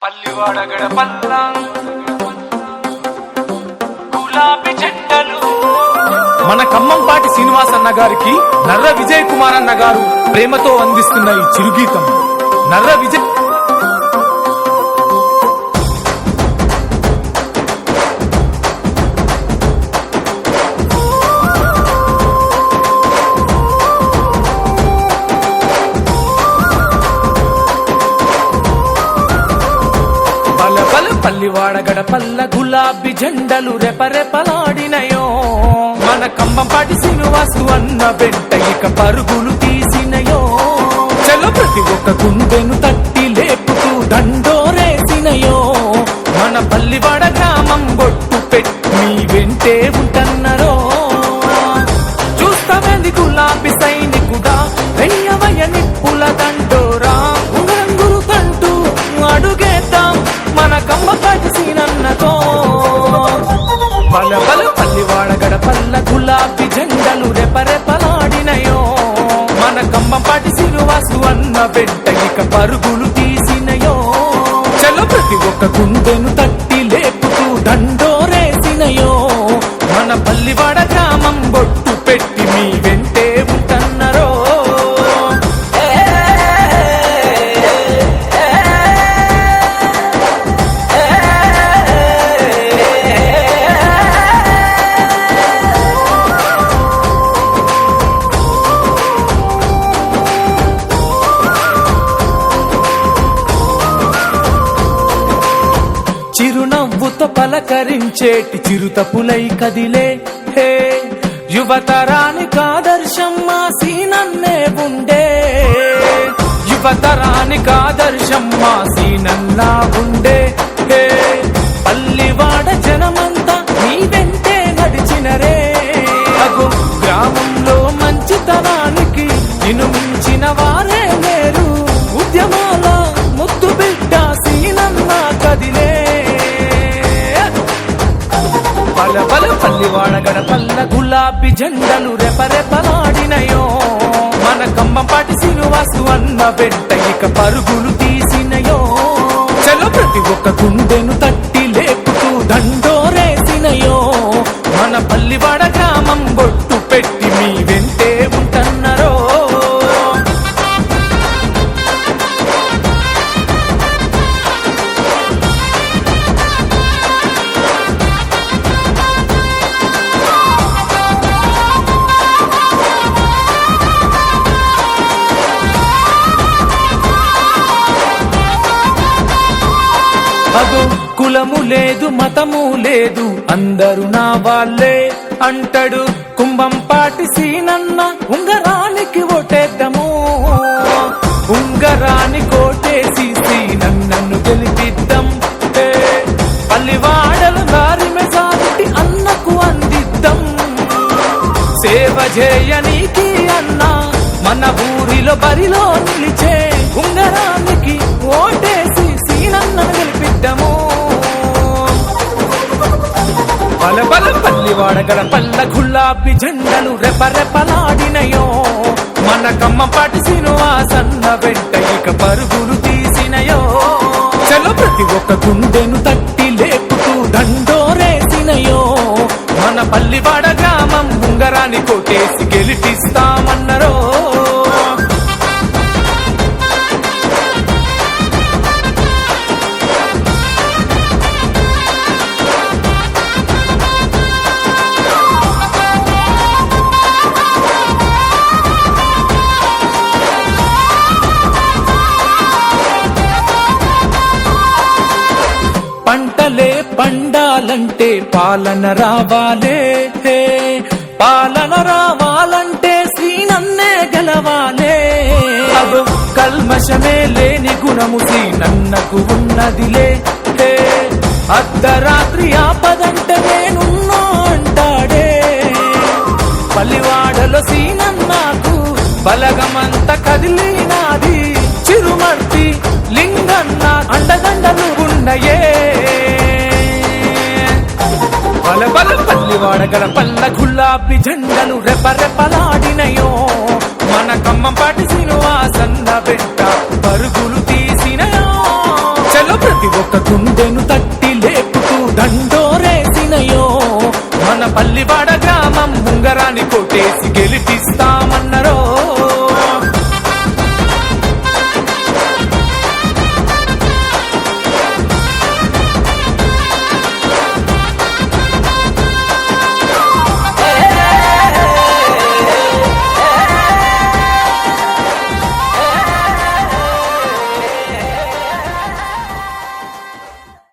పల్లివాడ గడపల్ల గులాబీ జెండలు. మన ఖమ్మంపాటి శ్రీనివాస్ అన్న గారికి నర్ర విజయ్ కుమార్ అన్న గారు ప్రేమతో అందిస్తున్న ఈ చిరుగీతం. నర్ర విజయ్ పల్లివాడ గడపల్ల గులాబీ జెండలు రెపరెపలాడినయో. మన ఖమ్మంపాటి శ్రీనివాసు అన్న వెంట ఇక పరుగులు తీసినయో. చలో ప్రతి ఒక్క గుండెను తట్టి లేపుతూ దండోరేసినయో. మన పల్లివాడ గ్రామం బొట్టు పెట్టి మీ వెంటే ఉంటన్నరో. చూస్తామేంది గులాబీ సైనికుడా వెయ్యవయ నిప్పుల దండోరా. రంగులు తంటూ అడుగేద్దాం మన ఖమ్మంపాటి సీనన్నతో. బల పల్లివాడ గడపల్ల గులాబీ జెండలు రెపరెపలాడినయో. మన ఖమ్మంపాటి శ్రీనివాసు అన్న వెంట ఇక పరుగులు తీసినయో. చలో ప్రతి ఒక్క గుండెను తట్టి లేపుతూ దండోరేసినయో. మన పల్లివాడ గ్రామం బొట్టు పెట్టి మీ వెంటే ఉంటన్నరో. చిరునవ్వుతో పలకరించేటి చిరుతపులై కదిలే హే. యువతరానికి ఆదర్శం మా సీనన్నే ఉండే. యువతరానికి ఆదర్శం మా సీనన్నా ఉండే హే. పల్లివాడ జనమంతా నీ వెంటే నడిచినరే. అగు గ్రామంలో మంచితనానికి నిన్ను మించిన వారే లేరు. ఉద్యమాల ముద్దు బిడ్డ సీనన్నా కదిలే. బల పల్లివాడ గడపల్ల గులాబీ జెండలు రెపరెపలాడినయో. మన ఖమ్మంపాటి శ్రీనివాసు అన్న వెంట ఇక పరుగులు తీసినయో. చలో ప్రతి ఒక్క గుండెను తట్టి లేపుతూ దండోరేసినయో. మన పల్లివాడ గ్రామం బొట్టు పెట్టి మీ వెంటే ఉంటన్నరో. అగో కులము లేదు మతము లేదు అందరూ నా వాళ్ళే అంటాడు కుంభంపాటి సీనన్న. ఉంగరానికి ఓటేద్దాము. ఉంగరాని కోటేసి సీనన్నను గెలిపిద్దాం. పల్లివాడలు దారి మెజారిటీ అన్నకు అందిద్దాం. సేవ చేయనీకి అన్న మన ఊరిలో బరిలో నిలిచే. ఉంగరానికి ఓటేసి సీనన్నను గెలిపిద్దాము. బల పల్లివాడ గడపల్ల గులాబీ జెండలు రెపరెపలాడినయో. మన ఖమ్మంపాటి శ్రీనివాసన్న వెంట ఇక పరుగులు తీసినయో. చలో ప్రతి ఒక్క గుండెను తట్టి లేపుతూ దండోరేసినయో. మన పల్లివాడ గ్రామం ఉంగరాని కొట్టేసి గెలిపిస్తామన్నరో. పంటలే పండాలంటే పాలన రావాలే. పాలన రావాలంటే శ్రీనన్నే గెలవాలే. అదో కల్మషమే లేని గుణము శ్రీనన్నకు ఉన్నదిలే. అర్ధరాత్రి ఆపదంటే నేనున్నా అంటాడే. పల్లివాడలో సీనన్నకు బలగమంత కదిలినాది. చిరుమర్తి లింగన్న అండదండలు ఉన్నయే. బల పల్లివాడ గడపల్ల గులాబీ జెండలు రెపరెపలాడినయో. మన ఖమ్మంపాటి శ్రీనివాసన్న వెంట పరుగులు తీసినయో. చలో ప్రతి ఒక్క గుండెను తట్టి లేపుతూ దండోరేసినయో మన పల్లివాడ గ్రామం ఉంగరాన్ని కొట్టేసి గెలిపిస్తా